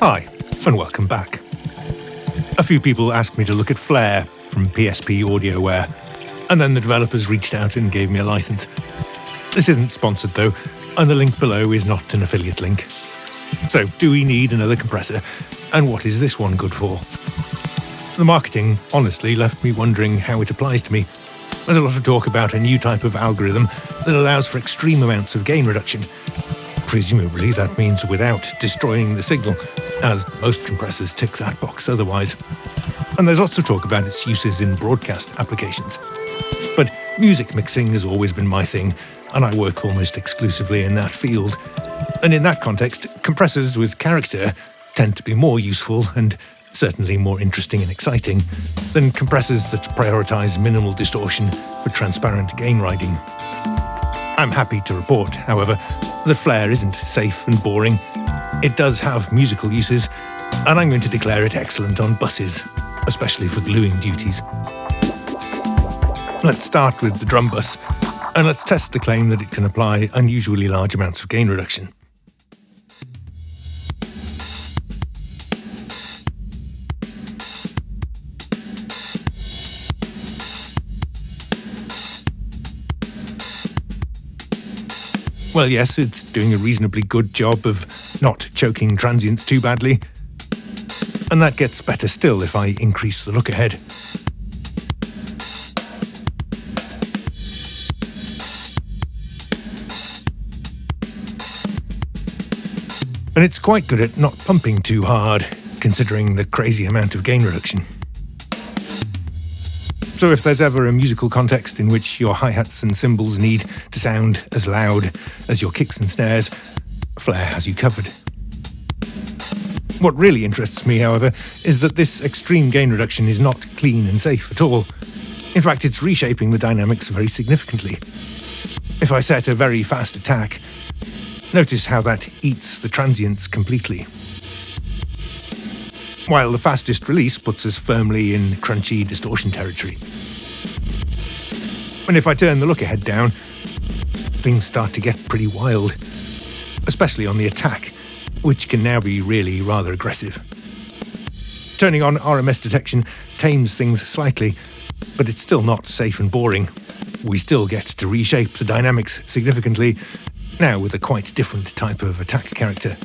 Hi, and welcome back. A few people asked me to look at Flare from PSP audioware, and then the developers reached out and gave me a license. This isn't sponsored though, and the link below is not an affiliate link. So, do we need another compressor, and what is this one good for? The marketing honestly left me wondering how it applies to me. There's a lot of talk about a new type of algorithm that allows for extreme amounts of gain reduction. Presumably that means without destroying the signal, as most compressors tick that box otherwise. And there's lots of talk about its uses in broadcast applications. But music mixing has always been my thing, and I work almost exclusively in that field. And in that context, compressors with character tend to be more useful and certainly more interesting and exciting than compressors that prioritise minimal distortion for transparent gain riding. I'm happy to report, however, that Flare isn't safe and boring. It does have musical uses, and I'm going to declare it excellent on buses, especially for gluing duties. Let's start with the drum bus, and let's test the claim that it can apply unusually large amounts of gain reduction. Well, yes, it's doing a reasonably good job of not choking transients too badly. And that gets better still if I increase the look ahead. And it's quite good at not pumping too hard, considering the crazy amount of gain reduction. So if there's ever a musical context in which your hi-hats and cymbals need to sound as loud as your kicks and snares, Flare has you covered. What really interests me, however, is that this extreme gain reduction is not clean and safe at all. In fact, it's reshaping the dynamics very significantly. If I set a very fast attack, notice how that eats the transients completely. While the fastest release puts us firmly in crunchy distortion territory. And if I turn the look ahead down, things start to get pretty wild, especially on the attack, which can now be really rather aggressive. Turning on RMS detection tames things slightly, but it's still not safe and boring. We still get to reshape the dynamics significantly, now with a quite different type of attack character.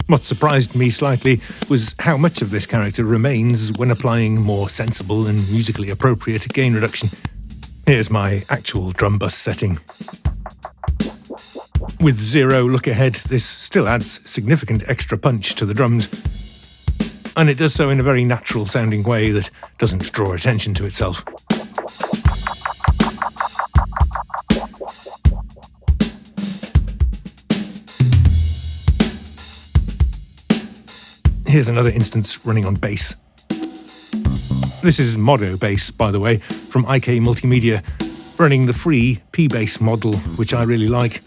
What surprised me slightly was how much of this character remains when applying more sensible and musically appropriate gain reduction. Here's my actual drum bus setting. With 0 look ahead, this still adds significant extra punch to the drums, and it does so in a very natural sounding way that doesn't draw attention to itself. Here's another instance running on bass. This is Modo Bass, by the way, from IK Multimedia, running the free P-Bass model, which I really like.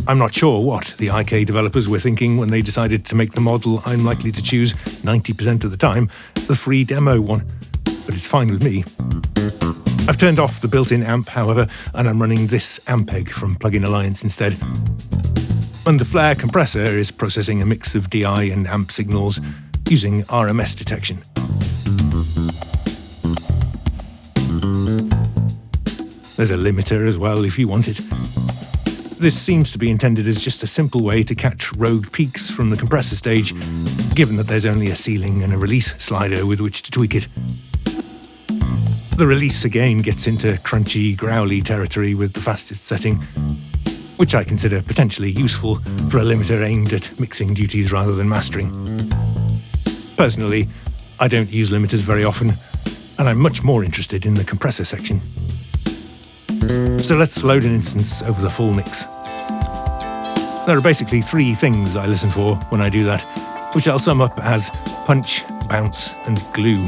I'm not sure what the IK developers were thinking when they decided to make the model I'm likely to choose 90% of the time, the free demo one, but it's fine with me. I've turned off the built-in amp, however, and I'm running this Ampeg from Plugin Alliance instead. And the Flare compressor is processing a mix of DI and amp signals using RMS detection. There's a limiter as well if you want it. This seems to be intended as just a simple way to catch rogue peaks from the compressor stage, given that there's only a ceiling and a release slider with which to tweak it. The release again gets into crunchy, growly territory with the fastest setting, which I consider potentially useful for a limiter aimed at mixing duties rather than mastering. Personally, I don't use limiters very often, and I'm much more interested in the compressor section. So let's load an instance over the full mix. There are basically 3 things I listen for when I do that, which I'll sum up as punch, bounce, and glue.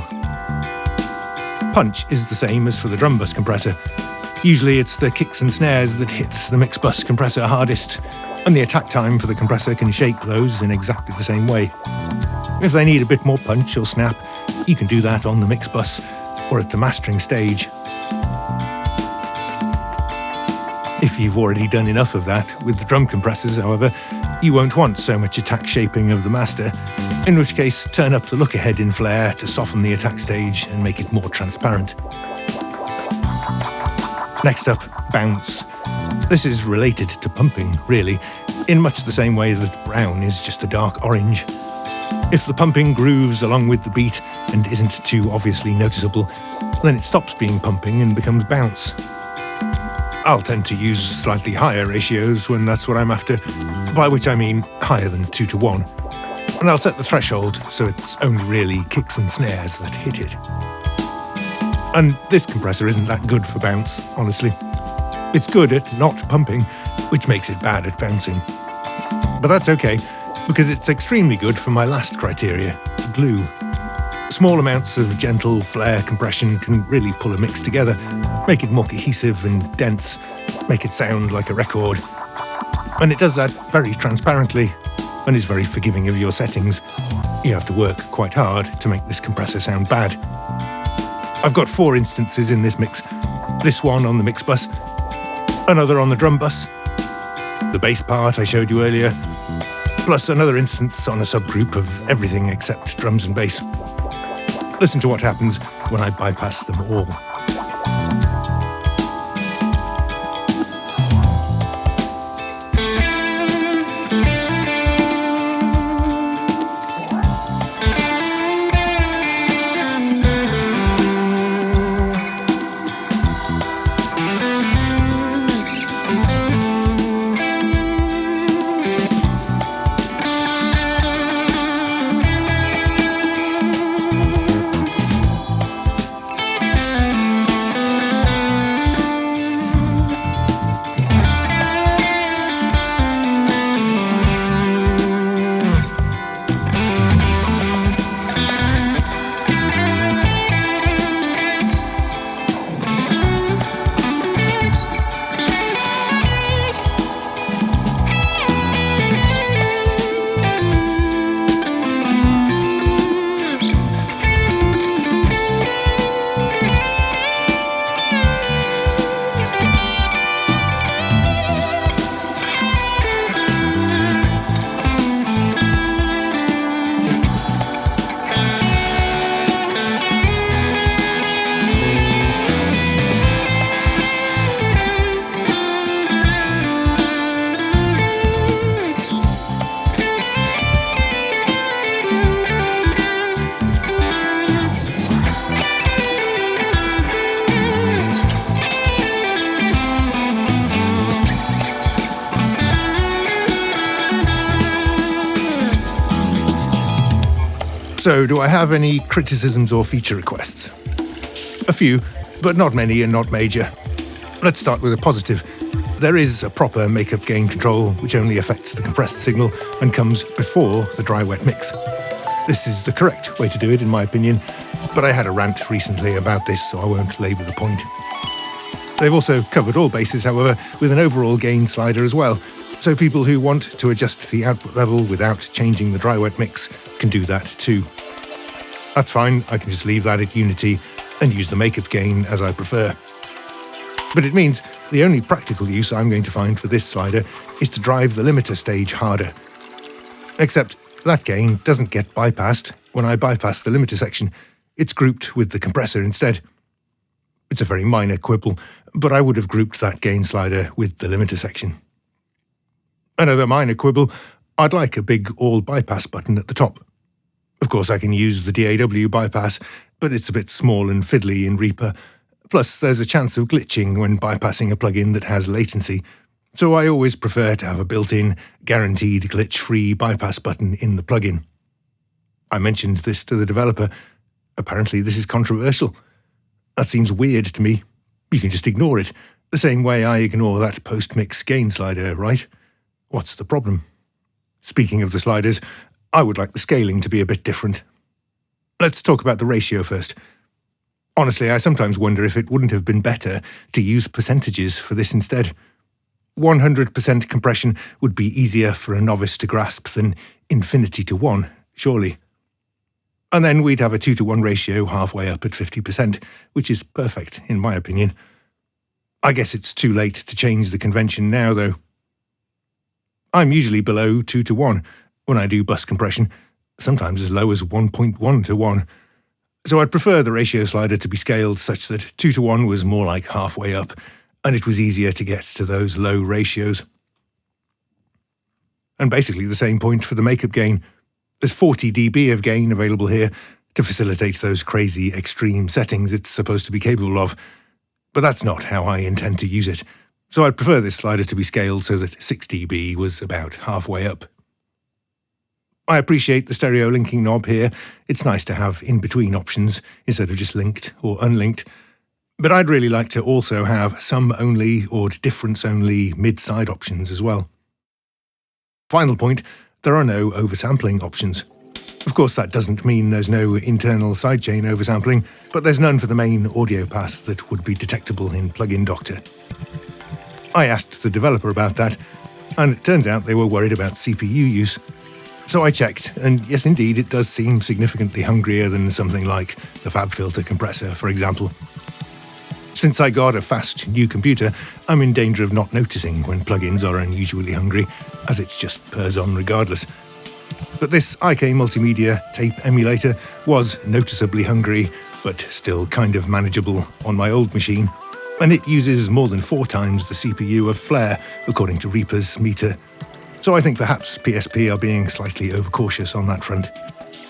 Punch is the same as for the drum bus compressor. Usually it's the kicks and snares that hit the mix bus compressor hardest, and the attack time for the compressor can shape those in exactly the same way. If they need a bit more punch or snap, you can do that on the mix bus or at the mastering stage. If you've already done enough of that with the drum compressors, however, You won't want so much attack shaping of the master, in which case turn up the look ahead in Flare to soften the attack stage and make it more transparent. Next up, bounce. This is related to pumping, really, in much the same way that brown is just a dark orange. If the pumping grooves along with the beat and isn't too obviously noticeable, then it stops being pumping and becomes bounce. I'll tend to use slightly higher ratios when that's what I'm after, by which I mean higher than 2:1. And I'll set the threshold so it's only really kicks and snares that hit it. And this compressor isn't that good for bounce, honestly. It's good at not pumping, which makes it bad at bouncing. But that's okay, because it's extremely good for my last criteria, glue. Small amounts of gentle Flare compression can really pull a mix together, make it more cohesive and dense, make it sound like a record. And it does that very transparently, and is very forgiving of your settings. You have to work quite hard to make this compressor sound bad. I've got 4 instances in this mix. This one on the mix bus, another on the drum bus, the bass part I showed you earlier, plus another instance on a subgroup of everything except drums and bass. Listen to what happens when I bypass them all. So, do I have any criticisms or feature requests? A few, but not many and not major. Let's start with a positive. There is a proper makeup gain control which only affects the compressed signal and comes before the dry-wet mix. This is the correct way to do it in my opinion, but I had a rant recently about this so I won't labour the point. They've also covered all bases, however, with an overall gain slider as well, so people who want to adjust the output level without changing the dry-wet mix can do that too. That's fine, I can just leave that at Unity and use the makeup gain as I prefer. But it means the only practical use I'm going to find for this slider is to drive the limiter stage harder. Except that gain doesn't get bypassed when I bypass the limiter section, it's grouped with the compressor instead. It's a very minor quibble, but I would have grouped that gain slider with the limiter section. Another minor quibble, I'd like a big all bypass button at the top. Of course I can use the DAW bypass, but it's a bit small and fiddly in Reaper. Plus there's a chance of glitching when bypassing a plugin that has latency, so I always prefer to have a built-in, guaranteed glitch-free bypass button in the plugin. I mentioned this to the developer. Apparently this is controversial. That seems weird to me. You can just ignore it, the same way I ignore that post-mix gain slider, right? What's the problem? Speaking of the sliders, I would like the scaling to be a bit different. Let's talk about the ratio first. Honestly, I sometimes wonder if it wouldn't have been better to use percentages for this instead. 100% compression would be easier for a novice to grasp than infinity to 1, surely. And then we'd have a 2-to-1 ratio halfway up at 50%, which is perfect, in my opinion. I guess it's too late to change the convention now, though. I'm usually below 2 to 1 when I do bus compression, sometimes as low as 1.1 to 1. So I'd prefer the ratio slider to be scaled such that 2 to 1 was more like halfway up, and it was easier to get to those low ratios. And basically the same point for the makeup gain. There's 40 dB of gain available here to facilitate those crazy extreme settings it's supposed to be capable of. But that's not how I intend to use it, so I'd prefer this slider to be scaled so that 6 dB was about halfway up. I appreciate the stereo linking knob here. It's nice to have in-between options instead of just linked or unlinked. But I'd really like to also have sum-only or difference-only mid-side options as well. Final point, there are no oversampling options. Of course, that doesn't mean there's no internal sidechain oversampling, but there's none for the main audio path that would be detectable in Plugin Doctor. I asked the developer about that, and it turns out they were worried about CPU use. So I checked, and yes, indeed, it does seem significantly hungrier than something like the FabFilter compressor, for example. Since I got a fast new computer, I'm in danger of not noticing when plugins are unusually hungry, as it's just purrs on regardless. But this IK Multimedia tape emulator was noticeably hungry, but still kind of manageable on my old machine, and it uses more than 4 times the CPU of Flare, according to Reaper's meter. So I think perhaps PSP are being slightly overcautious on that front.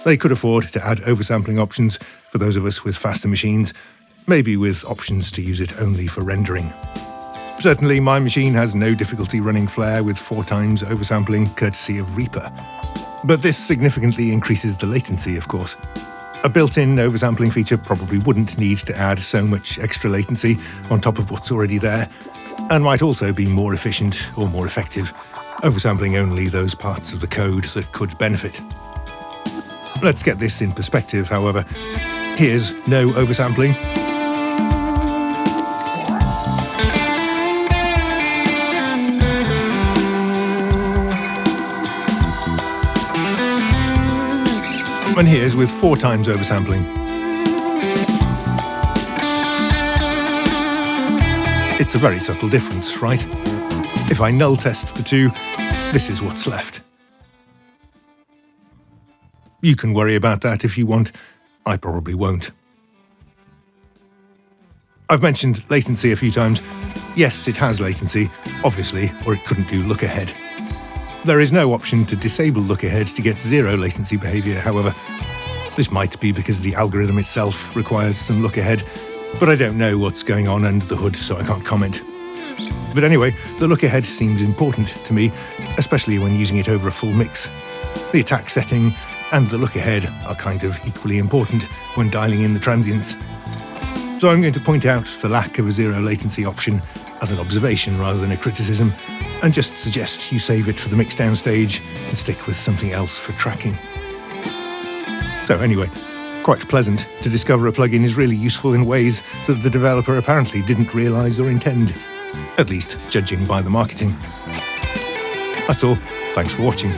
They could afford to add oversampling options for those of us with faster machines, maybe with options to use it only for rendering. Certainly my machine has no difficulty running Flare with 4 times oversampling courtesy of Reaper. But this significantly increases the latency, of course. A built-in oversampling feature probably wouldn't need to add so much extra latency on top of what's already there, and might also be more efficient or more effective, oversampling only those parts of the code that could benefit. Let's get this in perspective, however. Here's no oversampling. And here's with 4 times oversampling. It's a very subtle difference, right? If I null test the two, this is what's left. You can worry about that if you want. I probably won't. I've mentioned latency a few times. Yes, it has latency, obviously, or it couldn't do look ahead. There is no option to disable look ahead to get 0 latency behavior, however. This might be because the algorithm itself requires some look ahead, but I don't know what's going on under the hood, so I can't comment. But anyway, the look ahead seems important to me, especially when using it over a full mix. The attack setting and the look ahead are kind of equally important when dialing in the transients. So I'm going to point out the lack of a 0 latency option as an observation rather than a criticism, and just suggest you save it for the mixdown stage and stick with something else for tracking. So anyway, quite pleasant to discover a plugin is really useful in ways that the developer apparently didn't realise or intend, at least judging by the marketing. That's all. Thanks for watching.